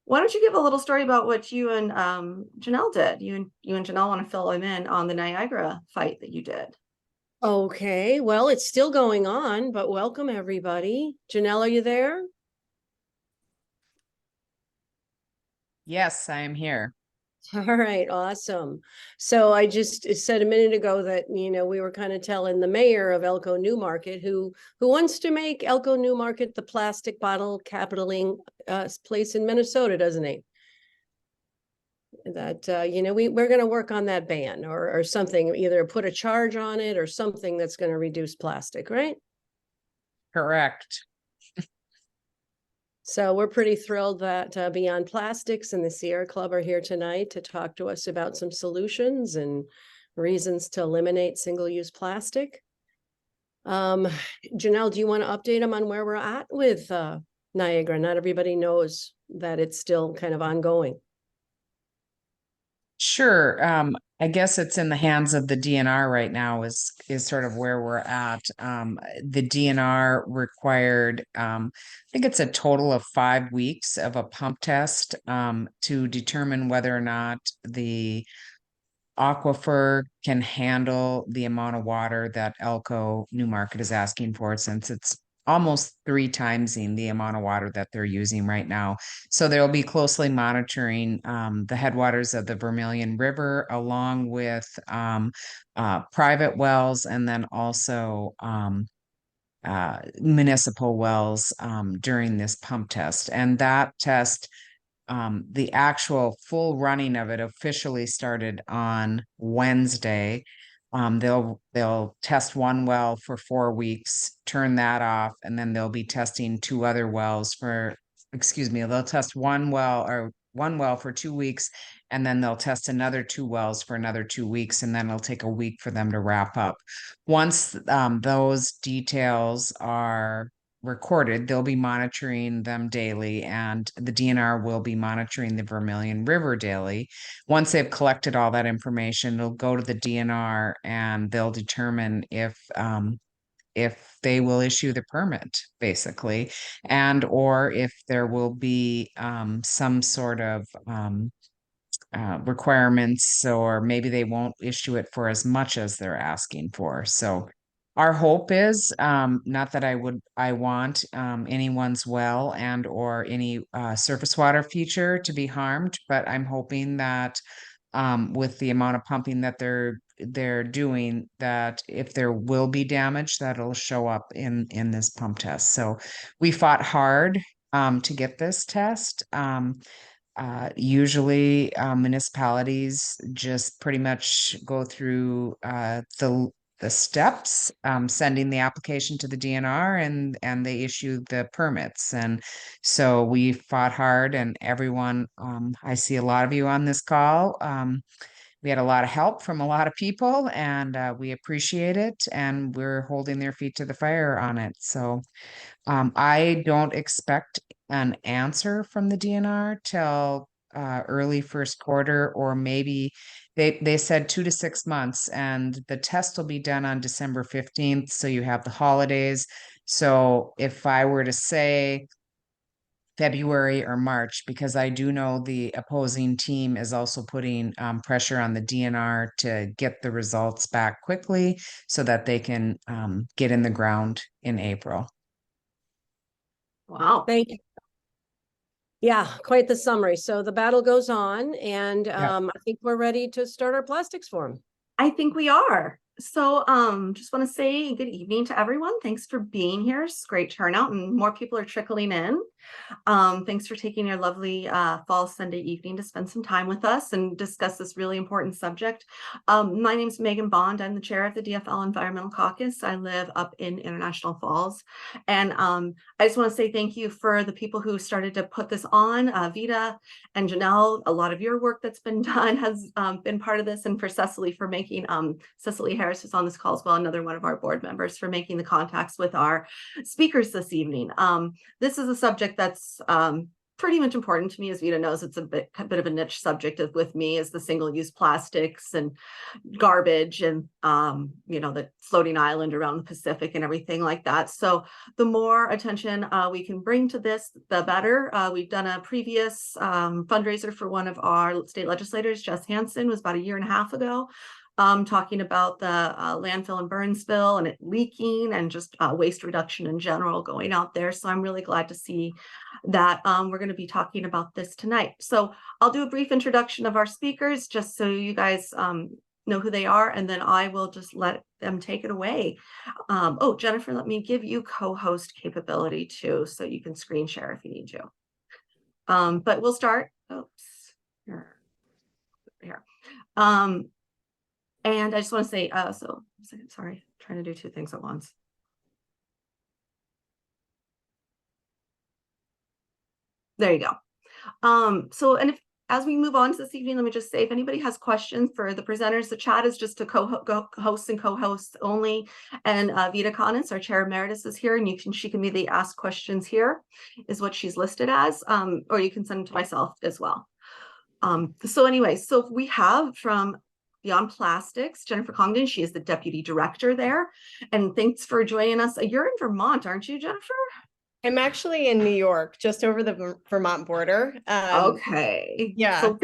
Why don't you give a little story about what you and Janelle did? You and Janelle want to fill him in on the Niagara fight that you did. Okay, well, it's still going on, but welcome everybody. Janelle, are you there? Yes, I am here. All right, awesome. So I just said a minute ago that, we were kind of telling the mayor of Elko Newmarket who wants to make Elko Newmarket the plastic bottle capitaling place in Minnesota, doesn't he? That we're going to work on that ban or something, either put a charge on it or something that's going to reduce plastic, right? Correct. So we're pretty thrilled that Beyond Plastics and the Sierra Club are here tonight to talk to us about some solutions and reasons to eliminate single-use plastic. Janelle, do you want to update them on where we're at with Niagara? Not everybody knows that it's still kind of ongoing. Sure. I guess it's in the hands of the DNR right now is sort of where we're at. The DNR required, I think it's a total of 5 weeks of a pump test to determine whether or not the aquifer can handle the amount of water that Elko Newmarket is asking for, since it's almost 3 timesing the amount of water that they're using right now. So they'll be closely monitoring the headwaters of the Vermilion River, along with private wells, and then also municipal wells during this pump test. And that test, the actual full running of it officially started on Wednesday. They'll test one well for 4 weeks, turn that off, and then they'll be testing two other wells for, excuse me, they'll test one well for 2 weeks, and then they'll test another two wells for another 2 weeks, and then it'll take a week for them to wrap up. Once those details are recorded, they'll be monitoring them daily, and the DNR will be monitoring the Vermilion River daily. Once they've collected all that information, they'll go to the DNR and they'll determine if they will issue the permit, basically, and or if there will be some sort of requirements, or maybe they won't issue it for as much as they're asking for. So our hope is, not that I want anyone's well and or any surface water feature to be harmed, but I'm hoping that with the amount of pumping that they're doing, that if there will be damage, that'll show up in this pump test. So we fought hard to get this test. Usually municipalities just pretty much go through the steps, sending the application to the DNR, and they issue the permits. And so we fought hard, and everyone, I see a lot of you on this call. We had a lot of help from a lot of people, and we appreciate it, and we're holding their feet to the fire on it. So I don't expect an answer from the DNR till early first quarter, or maybe they said 2 to 6 months, and the test will be done on December 15th. So you have the holidays. So if I were to say February or March, because I do know the opposing team is also putting pressure on the DNR to get the results back quickly so that they can get in the ground in April. Wow. Thank you. Yeah, quite the summary. So the battle goes on, and Yeah. I think we're ready to start our plastics forum. I think we are. So just want to say good evening to everyone. Thanks for being here. It's great turnout, and more people are trickling in. Thanks for taking your lovely fall Sunday evening to spend some time with us and discuss this really important subject. My name is Megan Bond. I'm the chair of the DFL Environmental Caucus. I live up in International Falls. And I just want to say thank you for the people who started to put this on, Vita and Janelle. A lot of your work that's been done has been part of this, and for Cecily for making, Cecily Harris is on this call as well, another one of our board members, for making the contacts with our speakers this evening. This is a subject that's pretty much important to me. As Vita knows, it's a bit of a niche subject with me, is the single-use plastics and garbage and the floating island around the Pacific and everything like that. So the more attention we can bring to this, the better. We've done a previous fundraiser for one of our state legislators, Jess Hansen, was about a year and a half ago, talking about the landfill in Burnsville and it leaking and just waste reduction in general going out there. So I'm really glad to see that we're going to be talking about this tonight. So I'll do a brief introduction of our speakers just so you guys know who they are, and then I will just let them take it away. Oh, Jennifer, let me give you co-host capability too, so you can screen share if you need to. But we'll start. Oops. Here. And I just want to say, sorry, trying to do two things at once. There you go. And as we move on to this evening, let me just say, if anybody has questions for the presenters, the chat is just to hosts and co-hosts only. And Vita Congdon, our chair emeritus, is here, and she can either ask questions here, is what she's listed as, or you can send them to myself as well. So we have from Beyond Plastics, Jennifer Congdon. She is the deputy director there. And thanks for joining us. You're in Vermont, aren't you, Jennifer? I'm actually in New York, just over the Vermont border. Okay. Yeah. So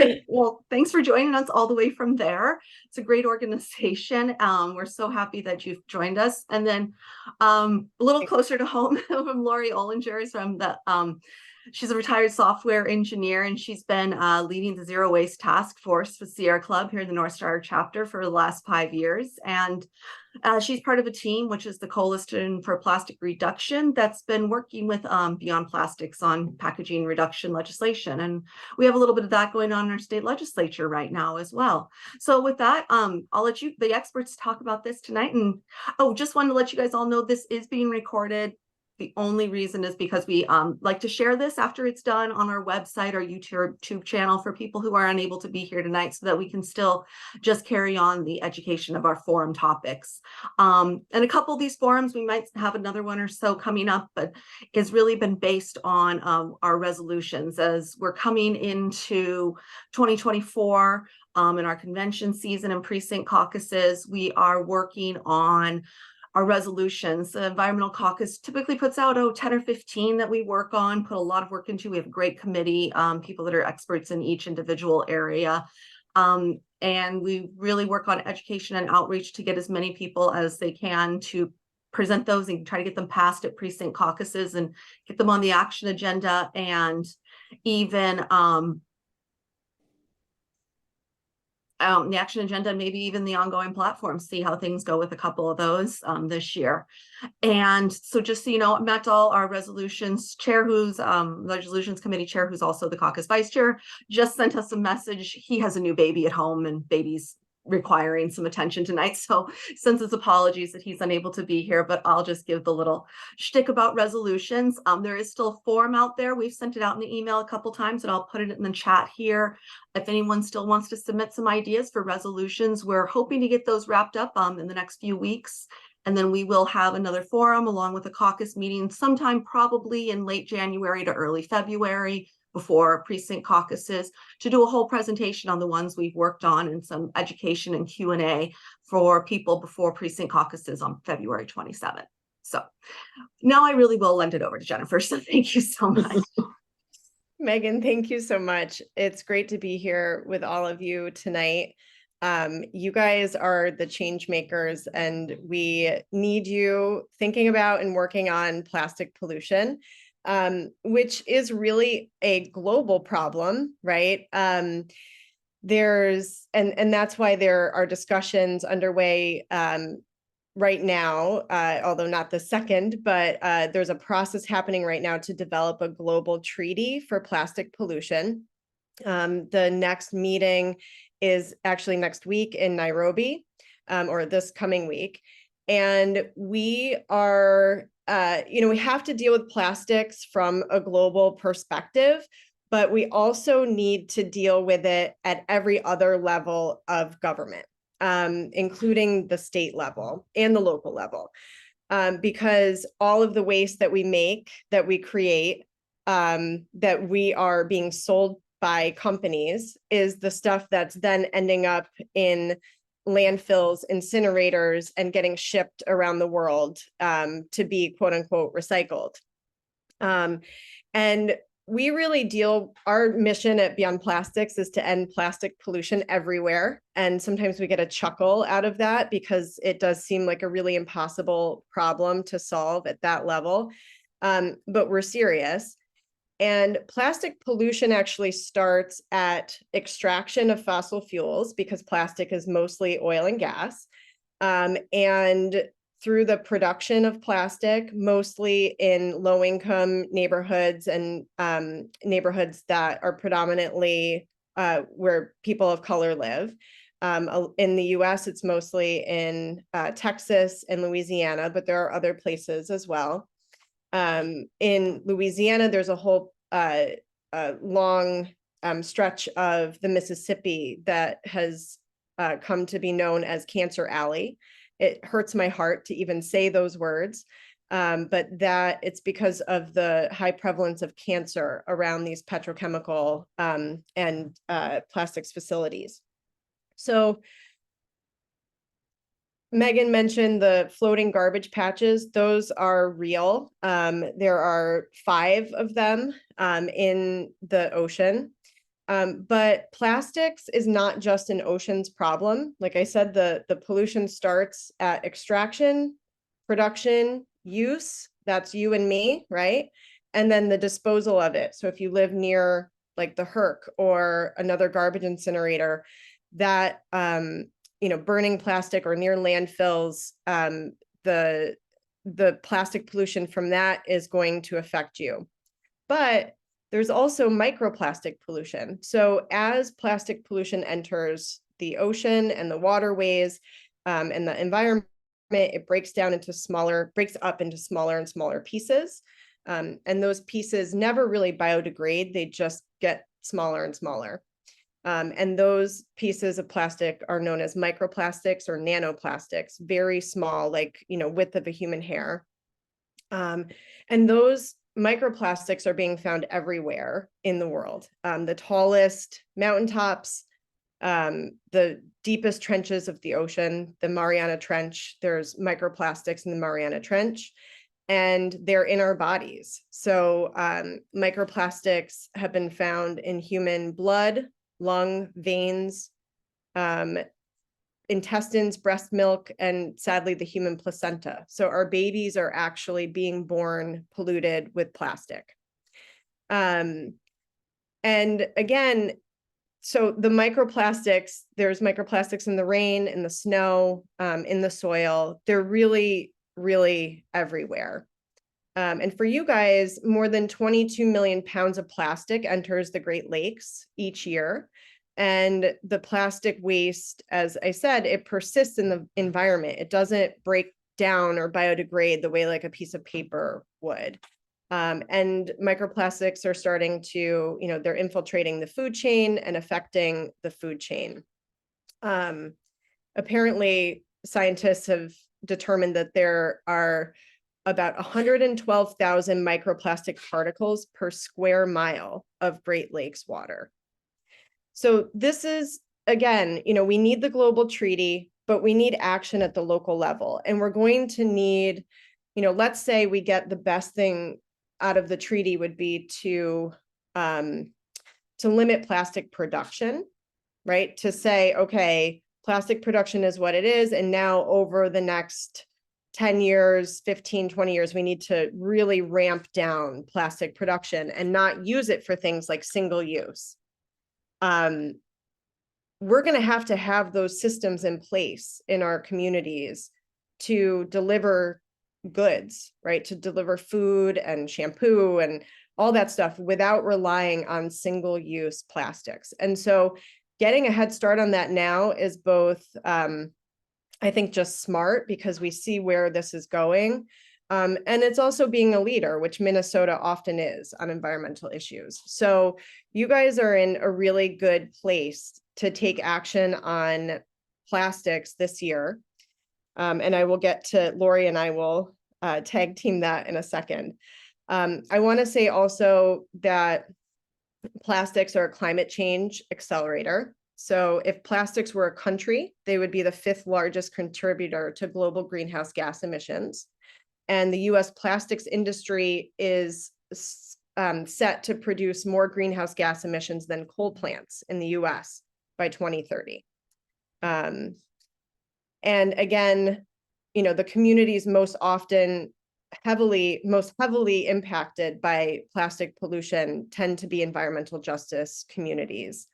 thanks for joining us all the way from there. It's a great organization. We're so happy that you've joined us. And then a little closer to home, from Lori Olinger, is from the she's a retired software engineer, and she's been leading the Zero Waste Task Force with Sierra Club here in the Northstar Chapter for the last 5 years. And she's part of a team, which is the Coalition for Plastic Reduction, that's been working with Beyond Plastics on packaging reduction legislation. And we have a little bit of that going on in our state legislature right now as well. So with that, I'll let the experts, talk about this tonight. And just wanted to let you guys all know this is being recorded. The only reason is because we like to share this after it's done on our website or YouTube channel for people who are unable to be here tonight, so that we can still just carry on the education of our forum topics. And a couple of these forums, we might have another one or so coming up, but it's really been based on our resolutions as we're coming into 2024. In our convention season and precinct caucuses, we are working on our resolutions. The Environmental Caucus typically puts out 10 or 15 that we work on, put a lot of work into. We have a great committee, people that are experts in each individual area. And we really work on education and outreach to get as many people as they can to present those and try to get them passed at precinct caucuses and get them on the action agenda, and even the action agenda, maybe even the ongoing platform, see how things go with a couple of those this year. And so just so you know, Matt Dahl, our resolutions chair, who's resolutions committee chair, who's also the caucus vice chair, just sent us a message. He has a new baby at home, and baby's requiring some attention tonight, so sends his apologies that he's unable to be here, but I'll just give the little shtick about resolutions. There is still a form out there. We've sent it out in the email a couple times, and I'll put it in the chat here. If anyone still wants to submit some ideas for resolutions, we're hoping to get those wrapped up in the next few weeks. And then we will have another forum along with a caucus meeting sometime probably in late January to early February, before precinct caucuses, to do a whole presentation on the ones we've worked on and some education and Q&A for people before precinct caucuses on February 27th. So now I really will lend it over to Jennifer. So thank you so much. Megan, thank you so much. It's great to be here with all of you tonight. You guys are the change makers, and we need you thinking about and working on plastic pollution, which is really a global problem, right? There's, and that's why there are discussions underway right now, although not the second, but there's a process happening right now to develop a global treaty for plastic pollution. The next meeting is actually next week in Nairobi, or this coming week. And we are, we have to deal with plastics from a global perspective, but we also need to deal with it at every other level of government, including the state level and the local level, because all of the waste that we make, that we create, that we are being sold by companies is the stuff that's then ending up in landfills, incinerators, and getting shipped around the world to be quote unquote recycled. And we really our mission at Beyond Plastics is to end plastic pollution everywhere. And sometimes we get a chuckle out of that because it does seem like a really impossible problem to solve at that level. But we're serious. And plastic pollution actually starts at extraction of fossil fuels because plastic is mostly oil and gas. And through the production of plastic, mostly in low-income neighborhoods and neighborhoods that are predominantly where people of color live. In the US, it's mostly in Texas and Louisiana, but there are other places as well. In Louisiana, there's a whole long stretch of the Mississippi that has come to be known as Cancer Alley. It hurts my heart to even say those words, but that it's because of the high prevalence of cancer around these petrochemical and plastics facilities. So Megan mentioned the floating garbage patches. Those are real. There are 5 of them in the ocean. But plastics is not just an ocean's problem. Like I said, the pollution starts at extraction, production, use. That's you and me, right? And then the disposal of it. So if you live near like the Herc or another garbage incinerator, that burning plastic or near landfills, the plastic pollution from that is going to affect you. But there's also microplastic pollution. So as plastic pollution enters the ocean and the waterways and the environment, it breaks up into smaller and smaller pieces. And those pieces never really biodegrade. They just get smaller and smaller. And those pieces of plastic are known as microplastics or nanoplastics, very small, like, width of a human hair. And those microplastics are being found everywhere in the world. The tallest mountaintops, the deepest trenches of the ocean, the Mariana Trench, there's microplastics in the Mariana Trench, and they're in our bodies. So microplastics have been found in human blood, lung, veins, intestines, breast milk, and sadly, the human placenta. So our babies are actually being born polluted with plastic. And again, so the microplastics, there's microplastics in the rain, in the snow, in the soil. They're really, really everywhere. And for you guys, more than 22 million pounds of plastic enters the Great Lakes each year. And the plastic waste, as I said, it persists in the environment. It doesn't break down or biodegrade the way like a piece of paper would. And microplastics are starting to, they're infiltrating the food chain and affecting the food chain. Apparently, scientists have determined that there are about 112,000 microplastic particles per square mile of Great Lakes water. So this is, again, we need the global treaty, but we need action at the local level. And we're going to need, let's say we get the best thing out of the treaty would be to limit plastic production, right? To say, okay, plastic production is what it is. And now over the next 10 years, 15, 20 years, we need to really ramp down plastic production and not use it for things like single use. We're going to have those systems in place in our communities to deliver goods, right? To deliver food and shampoo and all that stuff without relying on single-use plastics. And so getting a head start on that now is both, I think, just smart because we see where this is going. And it's also being a leader, which Minnesota often is on environmental issues. So you guys are in a really good place to take action on plastics this year. And I will get to Lori and I will tag team that in a second. I want to say also that plastics are a climate change accelerator. So if plastics were a country, they would be the 5th largest contributor to global greenhouse gas emissions. And the US plastics industry is set to produce more greenhouse gas emissions than coal plants in the US by 2030. And again, the communities most heavily impacted by plastic pollution tend to be environmental justice communities,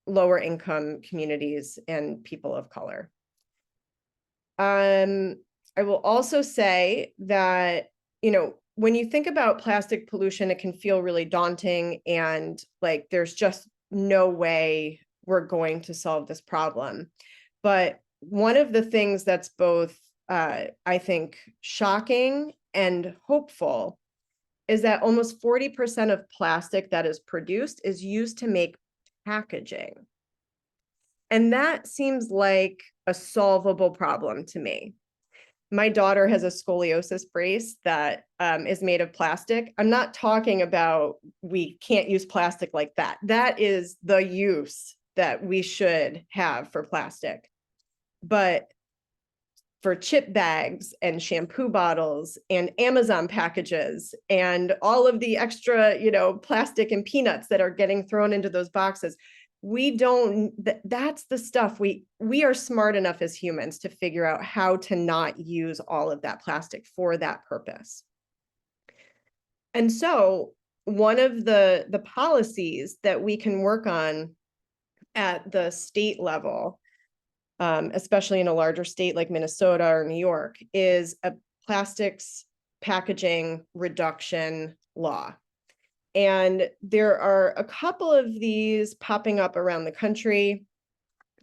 lower income communities, and people of color. I will also say that, when you think about plastic pollution, it can feel really daunting and like there's just no way we're going to solve this problem. But one of the things that's both, I think, shocking and hopeful is that almost 40% of plastic that is produced is used to make packaging. And that seems like a solvable problem to me. My daughter has a scoliosis brace that is made of plastic. I'm not talking about we can't use plastic like that. That is the use that we should have for plastic. But for chip bags and shampoo bottles and Amazon packages and all of the extra, plastic and peanuts that are getting thrown into those boxes, that's the stuff we are smart enough as humans to figure out how to not use all of that plastic for that purpose. And so one of the policies that we can work on at the state level, especially in a larger state like Minnesota or New York, is a plastics packaging reduction law. And there are a couple of these popping up around the country.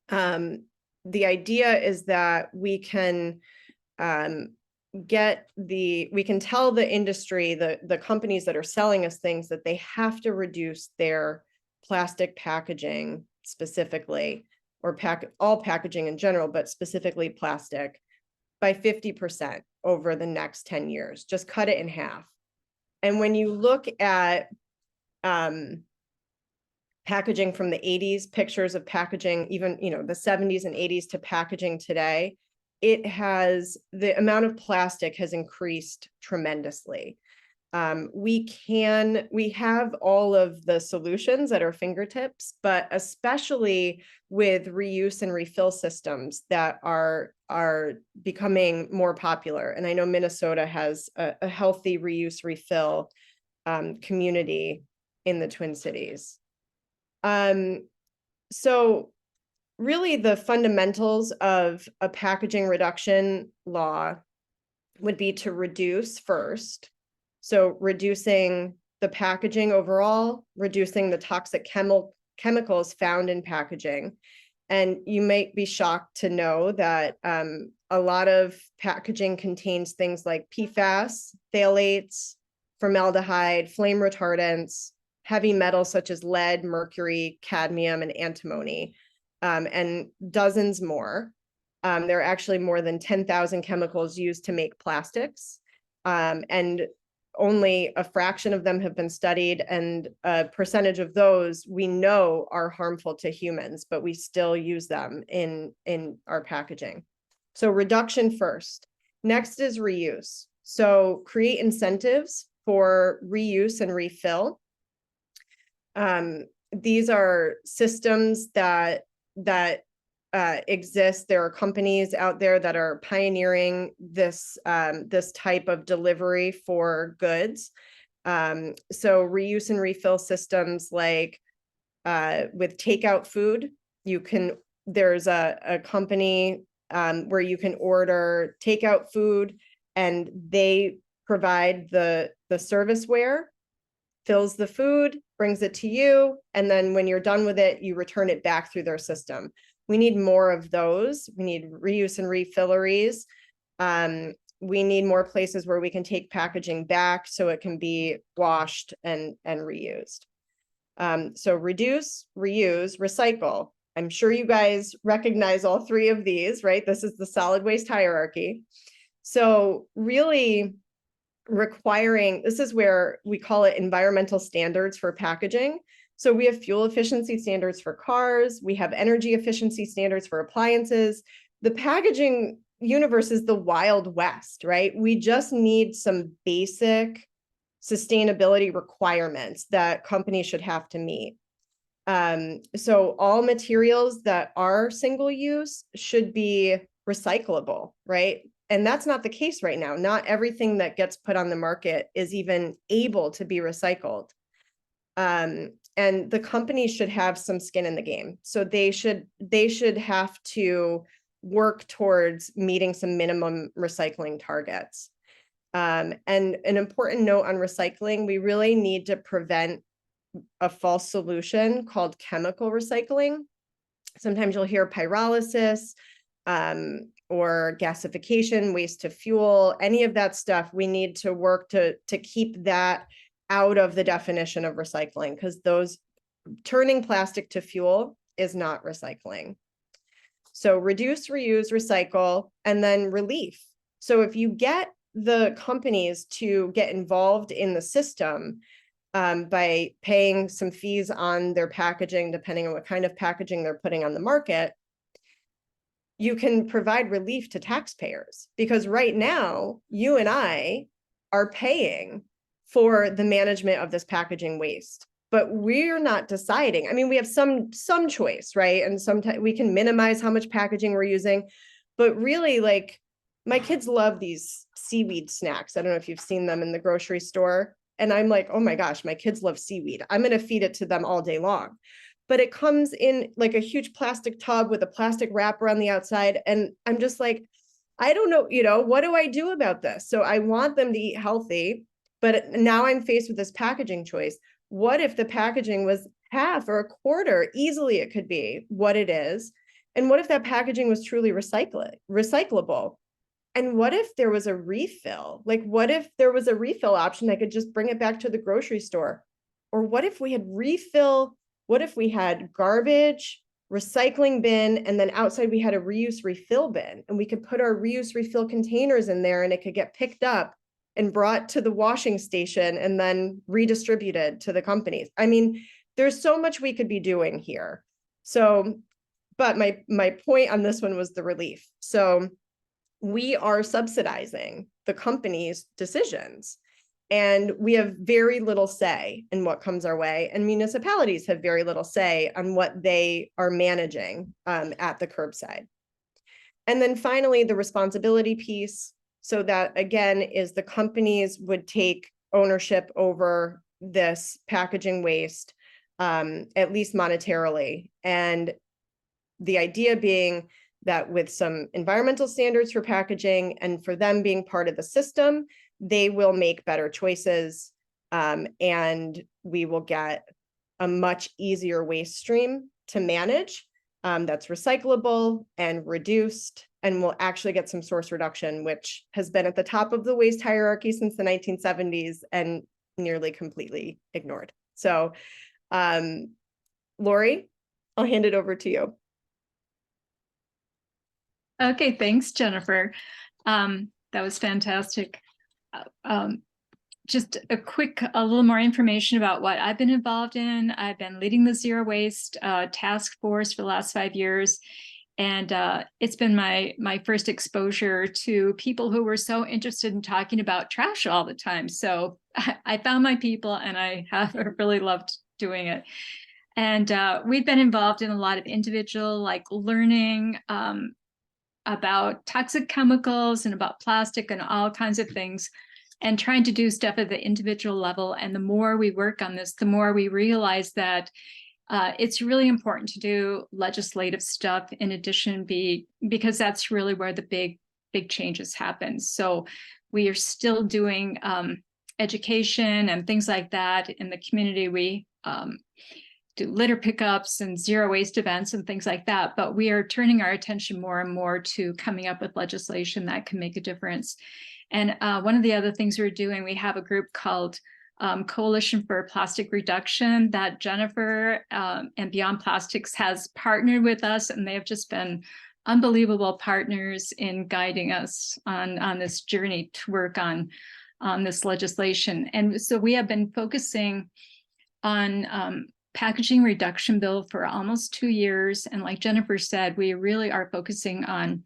The idea is that we can tell the industry, the companies that are selling us things, that they have to reduce their plastic packaging specifically, or all packaging in general, but specifically plastic, by 50% over the next 10 years. Just cut it in half. And when you look at packaging from the 80s, pictures of packaging, even, the 70s and 80s to packaging today, the amount of plastic has increased tremendously. We have all of the solutions at our fingertips, but especially with reuse and refill systems that are becoming more popular. And I know Minnesota has a healthy reuse refill community in the Twin Cities. So really the fundamentals of a packaging reduction law would be to reduce first. So reducing the packaging overall, reducing the toxic chemicals found in packaging. And you might be shocked to know that a lot of packaging contains things like PFAS, phthalates, formaldehyde, flame retardants, heavy metals such as lead, mercury, cadmium, and antimony, and dozens more. There are actually more than 10,000 chemicals used to make plastics, and only a fraction of them have been studied, and a percentage of those we know are harmful to humans, but we still use them in our packaging. So reduction first. Next is reuse. So create incentives for reuse and refill. These are systems that exist. There are companies out there that are pioneering this type of delivery for goods. So reuse and refill systems, like with takeout food, there's a company where you can order takeout food, and they provide the serviceware, fills the food, brings it to you, and then when you're done with it, you return it back through their system. We need more of those. We need reuse and refilleries. We need more places where we can take packaging back so it can be washed and reused. So reduce, reuse, recycle. I'm sure you guys recognize all three of these, right? This is the solid waste hierarchy. So really, requiring, this is where we call it environmental standards for packaging. So we have fuel efficiency standards for cars, we have energy efficiency standards for appliances. The packaging universe is the Wild West, right? We just need some basic sustainability requirements that companies should have to meet. So all materials that are single use should be recyclable, right? And that's not the case right now. Not everything that gets put on the market is even able to be recycled. And the companies should have some skin in the game. So they should have to work towards meeting some minimum recycling targets. And an important note on recycling, we really need to prevent a false solution called chemical recycling. Sometimes you'll hear pyrolysis or gasification, waste to fuel, any of that stuff. We need to work to keep that out of the definition of recycling, because those turning plastic to fuel is not recycling. So reduce, reuse, recycle, and then relief. So if you get the companies to get involved in the system, by paying some fees on their packaging, depending on what kind of packaging they're putting on the market, you can provide relief to taxpayers. Because right now, you and I are paying for the management of this packaging waste, but we're not deciding. I mean, we have some choice, right? And sometimes we can minimize how much packaging we're using, but really, like, my kids love these seaweed snacks. I don't know if you've seen them in the grocery store. And I'm like, oh my gosh, my kids love seaweed. I'm going to feed it to them all day long. But it comes in like a huge plastic tub with a plastic wrapper on the outside. And I'm just like, I don't know, what do I do about this? So I want them to eat healthy, but now I'm faced with this packaging choice. What if the packaging was half or a quarter? Easily it could be what it is. And what if that packaging was truly recyclable? And what if there was a refill? Like, what if there was a refill option? I could just bring it back to the grocery store. Or what if we had what if we had garbage, recycling bin, and then outside we had a reuse refill bin, and we could put our reuse refill containers in there and it could get picked up and brought to the washing station and then redistributed to the companies. I mean, there's so much we could be doing here. So, but my point on this one was the relief. So we are subsidizing the company's decisions, and we have very little say in what comes our way, and municipalities have very little say on what they are managing at the curbside. And then finally, the responsibility piece. So that, again, is the companies would take ownership over this packaging waste, at least monetarily. And the idea being that with some environmental standards for packaging and for them being part of the system, they will make better choices, and we will get a much easier waste stream to manage that's recyclable and reduced, and we'll actually get some source reduction, which has been at the top of the waste hierarchy since the 1970s and nearly completely ignored. So, Lori, I'll hand it over to you. Okay, thanks, Jennifer. That was fantastic. Just a little more information about what I've been involved in. I've been leading the Zero Waste task force for the last 5 years. And it's been my first exposure to people who were so interested in talking about trash all the time. So I found my people, and I have really loved doing it. And we've been involved in a lot of individual, like, learning about toxic chemicals and about plastic and all kinds of things, and trying to do stuff at the individual level. And the more we work on this, the more we realize that it's really important to do legislative stuff in addition, because that's really where the big changes happen. So we are still doing education and things like that in the community. We do litter pickups and zero waste events and things like that, but we are turning our attention more and more to coming up with legislation that can make a difference. And one of the other things we're doing, we have a group called Coalition for Plastic Reduction that Jennifer and Beyond Plastics has partnered with us, and they have just been unbelievable partners in guiding us on this journey to work on this legislation. And so we have been focusing on packaging reduction bill for almost 2 years. And like Jennifer said, we really are focusing on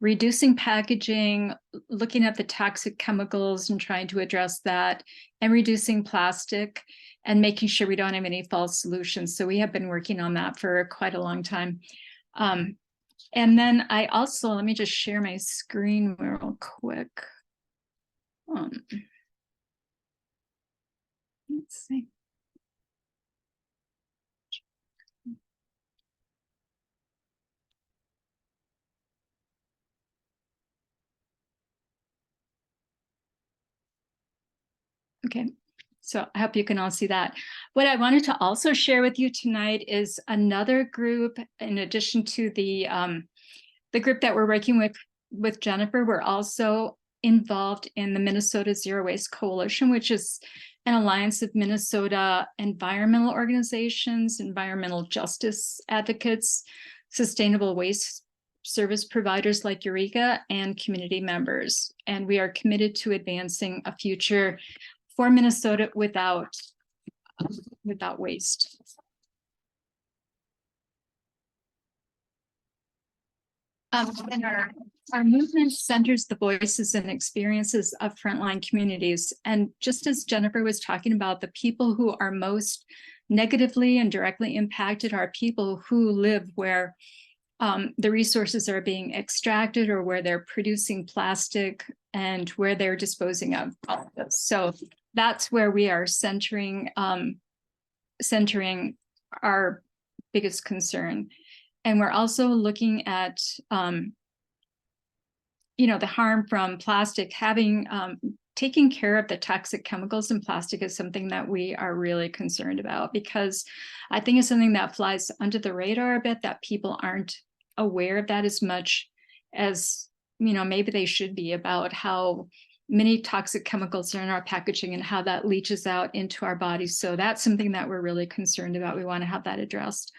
reducing packaging, looking at the toxic chemicals and trying to address that, and reducing plastic and making sure we don't have any false solutions. So we have been working on that for quite a long time. And then I also, let me just share my screen real quick. Let's see. Okay, so I hope you can all see that. What I wanted to also share with you tonight is another group, in addition to the group that we're working with Jennifer. We're also involved in the Minnesota Zero Waste Coalition, which is an alliance of Minnesota environmental organizations, environmental justice advocates, sustainable waste service providers like Eureka, and community members. And we are committed to advancing a future for Minnesota without waste. And our movement centers the voices and experiences of frontline communities. And just as Jennifer was talking about, the people who are most negatively and directly impacted are people who live where the resources are being extracted, or where they're producing plastic, and where they're disposing of all of this. So that's where we are centering our biggest concern. And we're also looking at, the harm from plastic. Taking care of the toxic chemicals in plastic is something that we are really concerned about, because I think it's something that flies under the radar a bit, that people aren't aware of that as much as, maybe they should be, about how many toxic chemicals are in our packaging and how that leaches out into our bodies. So that's something that we're really concerned about. We want to have that addressed.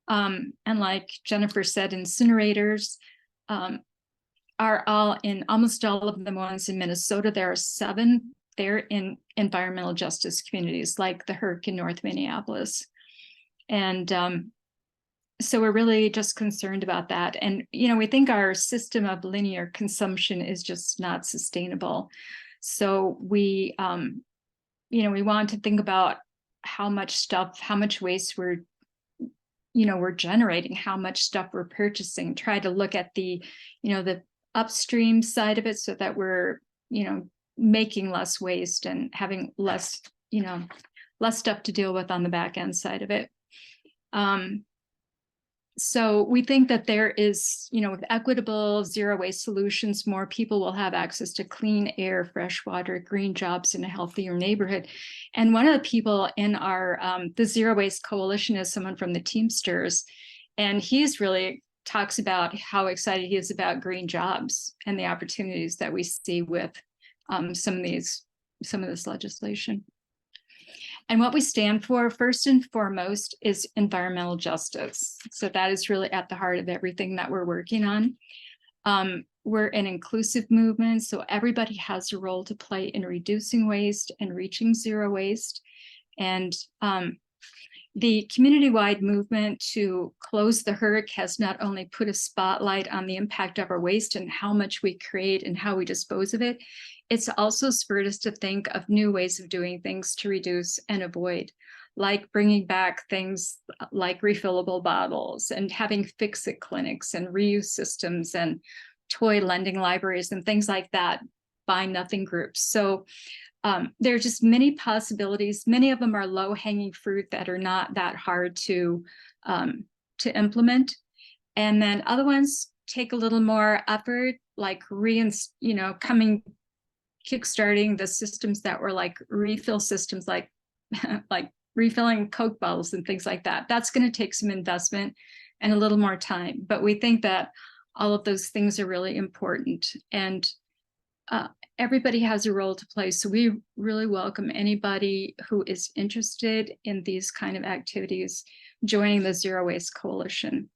And like Jennifer said, incinerators are almost all of the ones in Minnesota. There are 7. They're in environmental justice communities like the HERC in North Minneapolis. And so we're really just concerned about that. And, we think our system of linear consumption is just not sustainable. So we want to think about how much waste we're generating, how much stuff we're purchasing, try to look at the upstream side of it, so that we're, making less waste and having less stuff to deal with on the back end side of it. So we think that there is, with equitable zero waste solutions, more people will have access to clean air, fresh water, green jobs, and a healthier neighborhood. And one of the people in our the Zero Waste Coalition is someone from the Teamsters, and he's really talks about how excited he is about green jobs and the opportunities that we see with some of this legislation. And what we stand for, first and foremost, is environmental justice. So that is really at the heart of everything that we're working on. We're an inclusive movement, so everybody has a role to play in reducing waste and reaching zero waste. And the community-wide movement to close the HERC has not only put a spotlight on the impact of our waste and how much we create and how we dispose of it, it's also spurred us to think of new ways of doing things to reduce and avoid, like bringing back things like refillable bottles and having fix-it clinics and reuse systems and toy lending libraries and things like that, buy nothing groups. So there are just many possibilities. Many of them are low-hanging fruit that are not that hard to implement. And then other ones take a little more effort, like kickstarting the systems that were like refill systems, like refilling Coke bottles and things like that. That's going to take some investment and a little more time. But we think that all of those things are really important, and everybody has a role to play. So we really welcome anybody who is interested in these kind of activities joining the Zero Waste Coalition.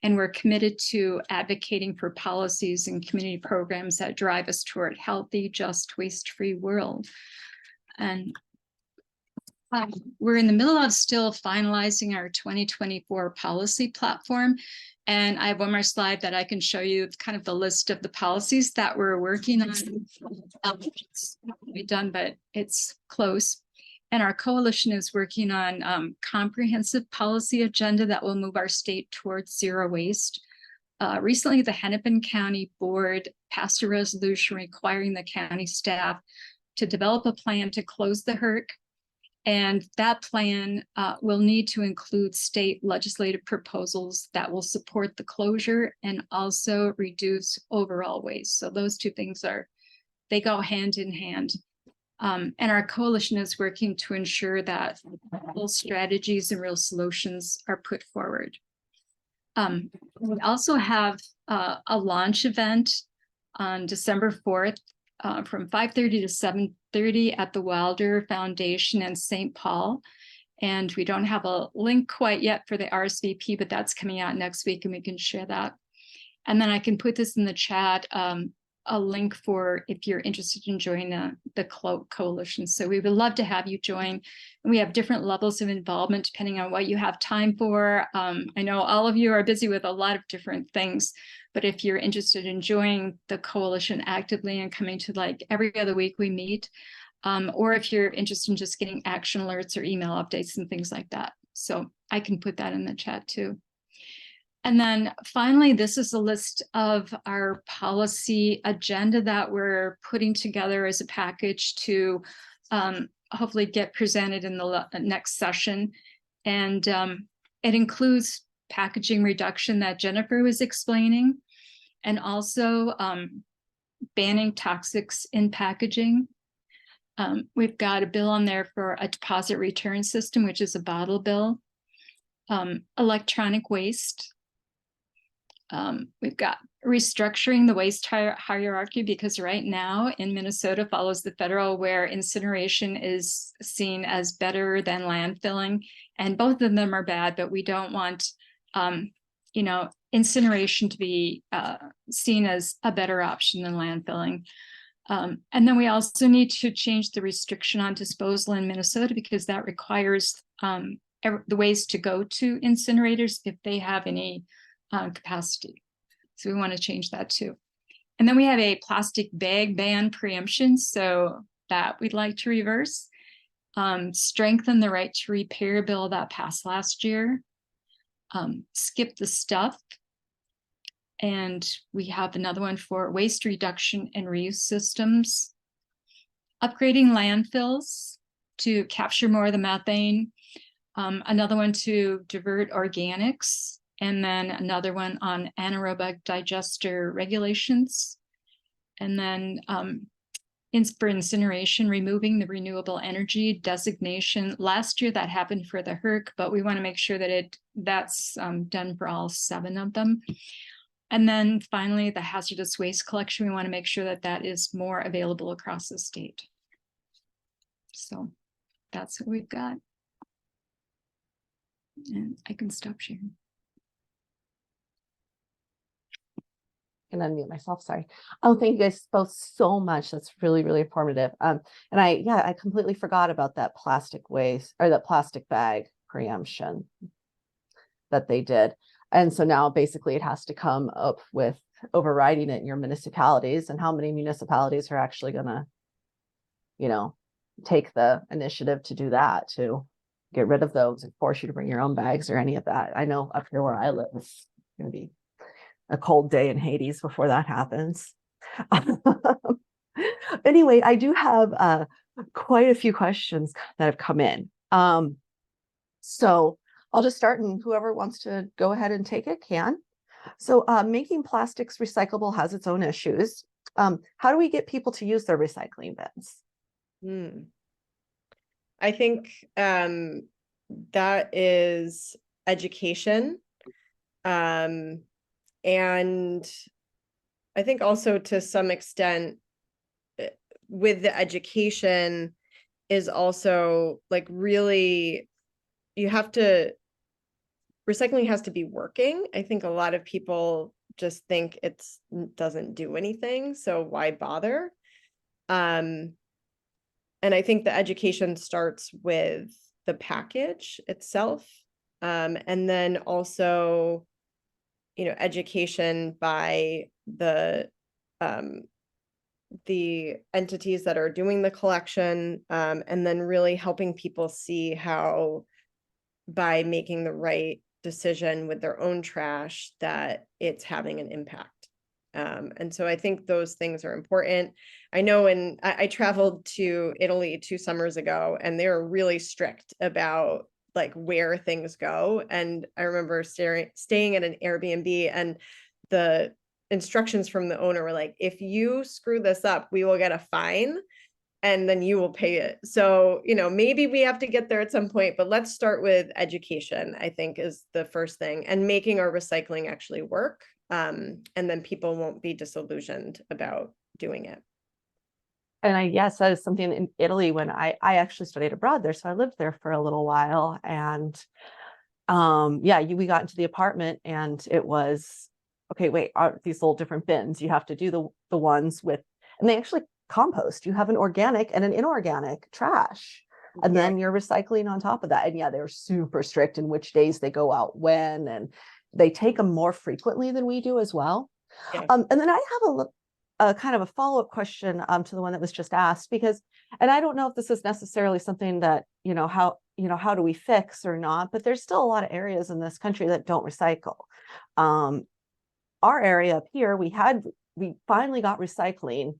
And we're committed to advocating for policies and community programs that drive us toward healthy, just, waste-free world. And we're in the middle of still finalizing our 2024 policy platform. And I have one more slide that I can show you kind of the list of the policies that we're working on. It's not gonna be done, but it's close. And our coalition is working on comprehensive policy agenda that will move our state towards zero waste. Recently, the Hennepin County Board passed a resolution requiring the county staff to develop a plan to close the HERC. And that plan will need to include state legislative proposals that will support the closure and also reduce overall waste. So those two things they go hand in hand. And our coalition is working to ensure that real strategies and real solutions are put forward. We also have a launch event on December 4th from 5:30 to 7:30 at the Wilder Foundation in St. Paul. And we don't have a link quite yet for the RSVP, but that's coming out next week and we can share that. And then I can put this in the chat, a link for if you're interested in joining the coalition. So we would love to have you join. And we have different levels of involvement depending on what you have time for. I know all of you are busy with a lot of different things, but if you're interested in joining the coalition actively and coming to like every other week we meet, or if you're interested in just getting action alerts or email updates and things like that. So I can put that in the chat too. And then finally, this is a list of our policy agenda that we're putting together as a package to hopefully get presented in the next session. And it includes packaging reduction that Jennifer was explaining, and also banning toxics in packaging. We've got a bill on there for a deposit return system, which is a bottle bill, electronic waste. We've got restructuring the waste hierarchy, because right now in Minnesota follows the federal, where incineration is seen as better than landfilling, and both of them are bad, but we don't want incineration to be seen as a better option than landfilling. And then we also need to change the restriction on disposal in Minnesota, because that requires the waste to go to incinerators if they have any capacity. So we want to change that too. And then we have a plastic bag ban preemption, so that we'd like to reverse. Strengthen the right to repair bill that passed last year. Skip the stuff. And we have another one for waste reduction and reuse systems. Upgrading landfills to capture more of the methane. Another one to divert organics. And then another one on anaerobic digester regulations. And then for incineration, removing the renewable energy designation. Last year that happened for the HERC, but we want to make sure that that's done for all 7 of them. And then finally, the hazardous waste collection, we want to make sure that that is more available across the state. So that's what we've got. And I can stop sharing. And unmute myself, sorry. Oh, thank you guys both so much. That's really, really informative. And I completely forgot about that plastic waste, or that plastic bag preemption that they did. And so now basically it has to come up with overriding it in your municipalities, and how many municipalities are actually gonna, take the initiative to do that, to get rid of those and force you to bring your own bags or any of that. I know up here where I live, it's gonna be a cold day in Hades before that happens. Anyway, I do have quite a few questions that have come in. So I'll just start, and whoever wants to go ahead and take it can. So making plastics recyclable has its own issues. How do we get people to use their recycling bins? I think that is education. And I think also to some extent with the education is also like really, you have to recycling has to be working. I think a lot of people just think doesn't do anything, so why bother? And I think the education starts with the package itself, and then also, education by the entities that are doing the collection, and then really helping people see how, by making the right decision with their own trash, that it's having an impact. And so I think those things are important. I know I traveled to Italy 2 summers ago, and they were really strict about like where things go. And I remember staying at an Airbnb, and the instructions from the owner were like, if you screw this up, we will get a fine, and then you will pay it. So, maybe we have to get there at some point, but let's start with education, I think, is the first thing, and making our recycling actually work. And then people won't be disillusioned about doing it. And yes, that is something in Italy when I actually studied abroad there. So I lived there for a little while, and we got into the apartment, and it was, okay, wait, are these little different bins? You have to do the ones with, and they actually compost. You have an organic and an inorganic trash, and then you're recycling on top of that. And yeah, they're super strict in which days they go out when, and they take them more frequently than we do as well. Yeah. And then I have a kind of a follow-up question to the one that was just asked, because, and I don't know if this is necessarily something that, how do we fix or not, but there's still a lot of areas in this country that don't recycle. Our area up here, we finally got recycling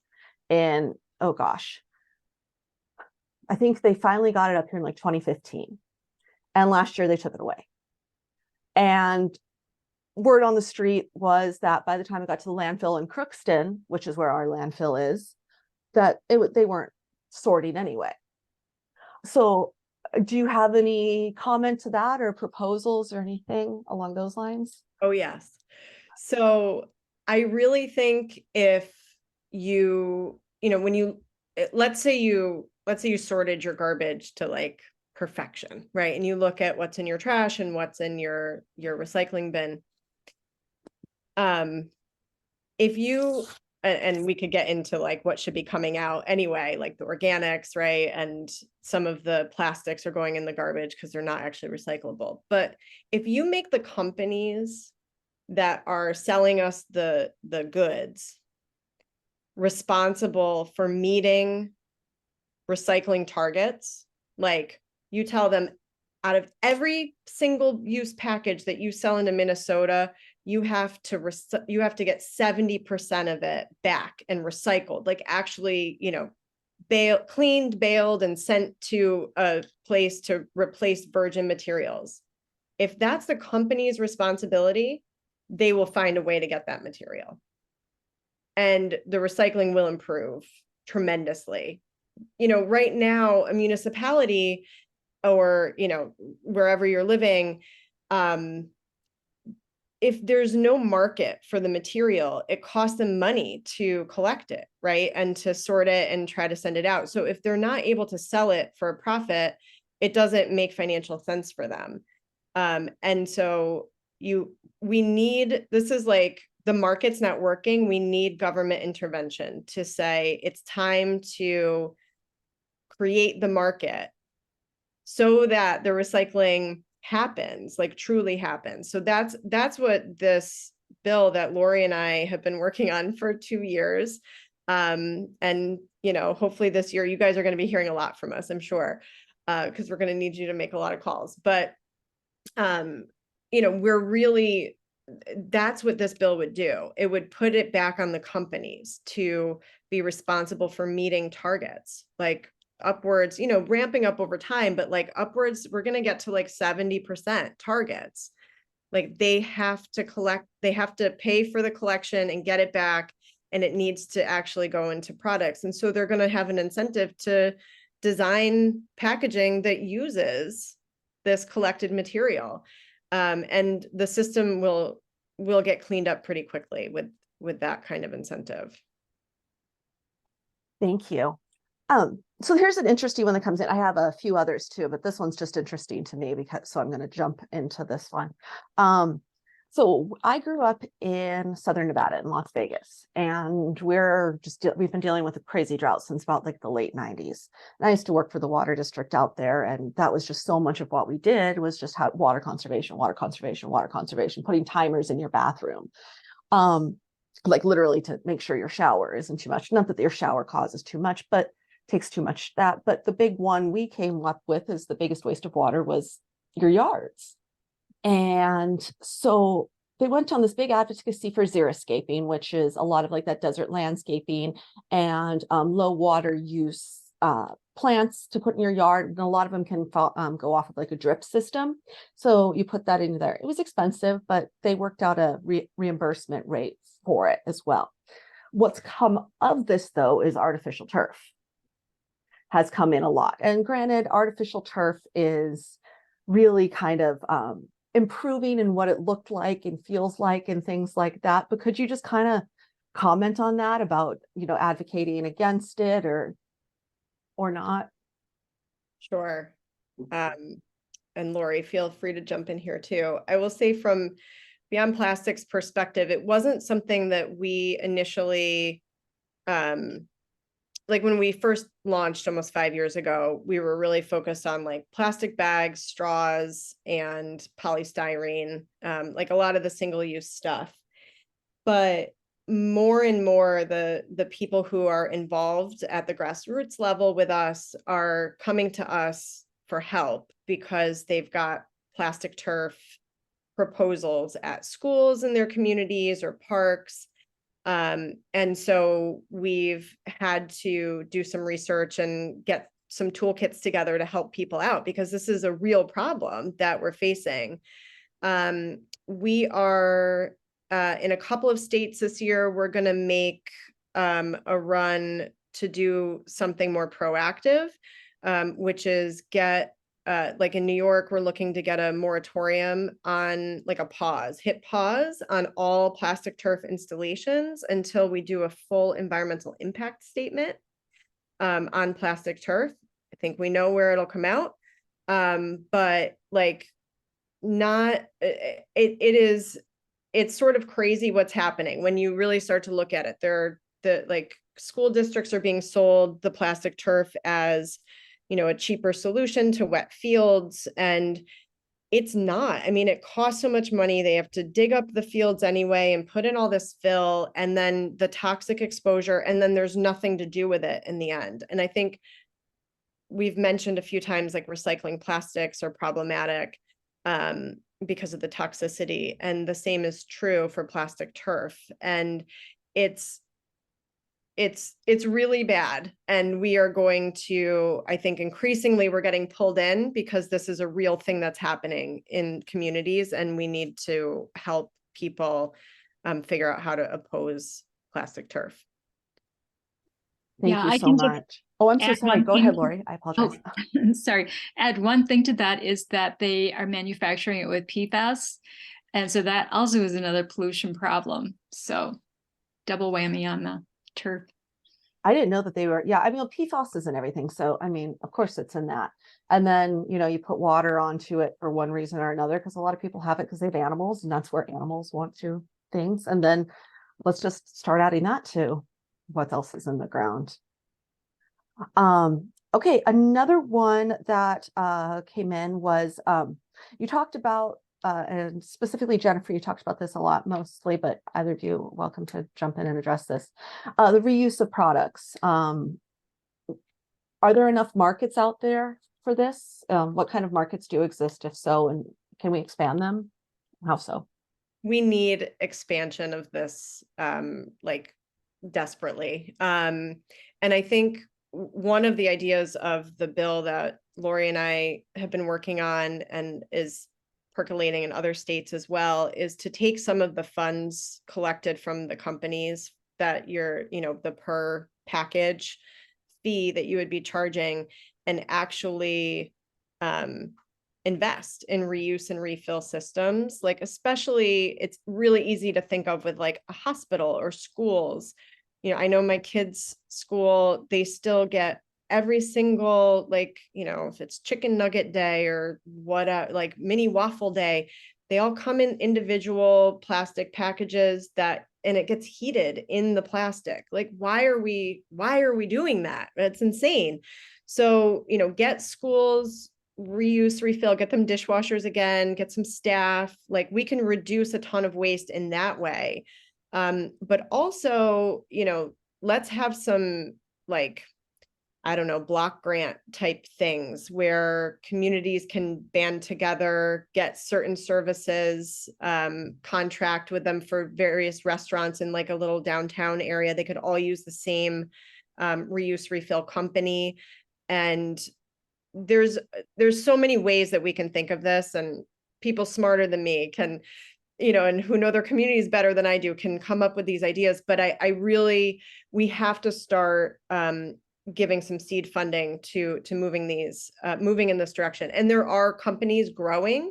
in, oh gosh, I think they finally got it up here in like 2015. And last year they took it away. And word on the street was that by the time it got to the landfill in Crookston, which is where our landfill is, that they weren't sorting anyway. So do you have any comment to that, or proposals or anything along those lines? Oh, yes. So I really think if let's say you sorted your garbage to like perfection, right? And you look at what's in your trash and what's in your recycling bin. If you, and we could get into like what should be coming out anyway, like the organics, right? And some of the plastics are going in the garbage because they're not actually recyclable. But if you make the companies that are selling us the goods responsible for meeting recycling targets, like you tell them, out of every single use package that you sell into Minnesota, you have to get 70% of it back and recycled, like actually, cleaned, baled, and sent to a place to replace virgin materials. If that's the company's responsibility, they will find a way to get that material. And the recycling will improve tremendously. Right now, a municipality, or, wherever you're living, if there's no market for the material, it costs them money to collect it, right? And to sort it and try to send it out. So if they're not able to sell it for a profit, it doesn't make financial sense for them. And so this is like, the market's not working. We need government intervention to say it's time to create the market so that the recycling happens, like truly happens. So that's what this bill that Lori and I have been working on for 2 years. And, hopefully this year, you guys are going to be hearing a lot from us, I'm sure, because we're going to need you to make a lot of calls. But, that's what this bill would do. It would put it back on the companies to be responsible for meeting targets, like upwards, ramping up over time, but like upwards, we're going to get to like 70% targets. Like they have to pay for the collection and get it back, and it needs to actually go into products. And so they're going to have an incentive to design packaging that uses this collected material. And the system will get cleaned up pretty quickly with that kind of incentive. Thank you. So here's an interesting one that comes in. I have a few others too, but this one's just interesting to me because, so I'm going to jump into this one. So I grew up in Southern Nevada in Las Vegas, and we've been dealing with a crazy drought since about like the late 90s. And I used to work for the water district out there, and that was just so much of what we did was just have water conservation, putting timers in your bathroom. Like literally to make sure your shower isn't too much. Not that your shower causes too much, but takes too much that. But the big one we came up with is the biggest waste of water was your yards. And so they went on this big advocacy for xeriscaping, which is a lot of like that desert landscaping and low water use plants to put in your yard. And a lot of them can go off of like a drip system. So you put that into there. It was expensive, but they worked out a reimbursement rate for it as well. What's come of this though is artificial turf has come in a lot. And granted, artificial turf is really kind of improving in what it looked like and feels like and things like that. But could you just kind of comment on that about, advocating against it or not? Sure. And Lori, feel free to jump in here too. I will say from Beyond Plastic's perspective, it wasn't something that we initially, like when we first launched almost 5 years ago, we were really focused on like plastic bags, straws, and polystyrene, like a lot of the single-use stuff. But more and more, the people who are involved at the grassroots level with us are coming to us for help because they've got plastic turf proposals at schools in their communities or parks. And so we've had to do some research and get some toolkits together to help people out because this is a real problem that we're facing. We are in a couple of states this year, we're going to make a run to do something more proactive, which is like in New York, we're looking to get a moratorium on like hit pause on all plastic turf installations until we do a full environmental impact statement on plastic turf. I think we know where it'll come out. But like it's sort of crazy what's happening when you really start to look at it. Like school districts are being sold the plastic turf as a cheaper solution to wet fields. And it's not. I mean, it costs so much money. They have to dig up the fields anyway and put in all this fill and then the toxic exposure. And then there's nothing to do with it in the end. And I think we've mentioned a few times, like recycling plastics are problematic because of the toxicity. And the same is true for plastic turf. And it's really bad. And we are going to, I think increasingly we're getting pulled in because this is a real thing that's happening in communities and we need to help people figure out how to oppose plastic turf. Thank you so much. Oh, I'm so sorry. Go ahead, Lori. I apologize. Oh, sorry. Add one thing to that is that they are manufacturing it with PFAS. And so that also is another pollution problem. So double whammy on the turf. I didn't know that they were, I mean, PFAS is in everything. So, I mean, of course it's in that. And then, you put water onto it for one reason or another, because a lot of people have it because they have animals and that's where animals want to things. And then let's just start adding that to what else is in the ground. Okay. Another one that came in was, you talked about, and specifically Jennifer, you talked about this a lot mostly, but either of you welcome to jump in and address this. The reuse of products. Are there enough markets out there for this? What kind of markets do exist? If so, and can we expand them? How so? We need expansion of this, like desperately. And I think one of the ideas of the bill that Lori and I have been working on and is percolating in other states as well is to take some of the funds collected from the companies that the per package fee that you would be charging and actually invest in reuse and refill systems. Like, especially it's really easy to think of with like a hospital or schools. I know my kids' school, they still get every single, like, you know, if it's chicken nugget day or what, like mini waffle day, they all come in individual plastic packages and it gets heated in the plastic. Like, why are we doing that? It's insane. So, you know, get schools reuse, refill, get them dishwashers again, get some staff, like we can reduce a ton of waste in that way. But also, you know, let's have some, like, I don't know, block grant type things where communities can band together, get certain services, contract with them for various restaurants in like a little downtown area. They could all use the same reuse refill company. And there's so many ways that we can think of this, and people smarter than me can, you know, and who know their communities better than I do can come up with these ideas. But I really, we have to start giving some seed funding to moving in this direction. And there are companies growing.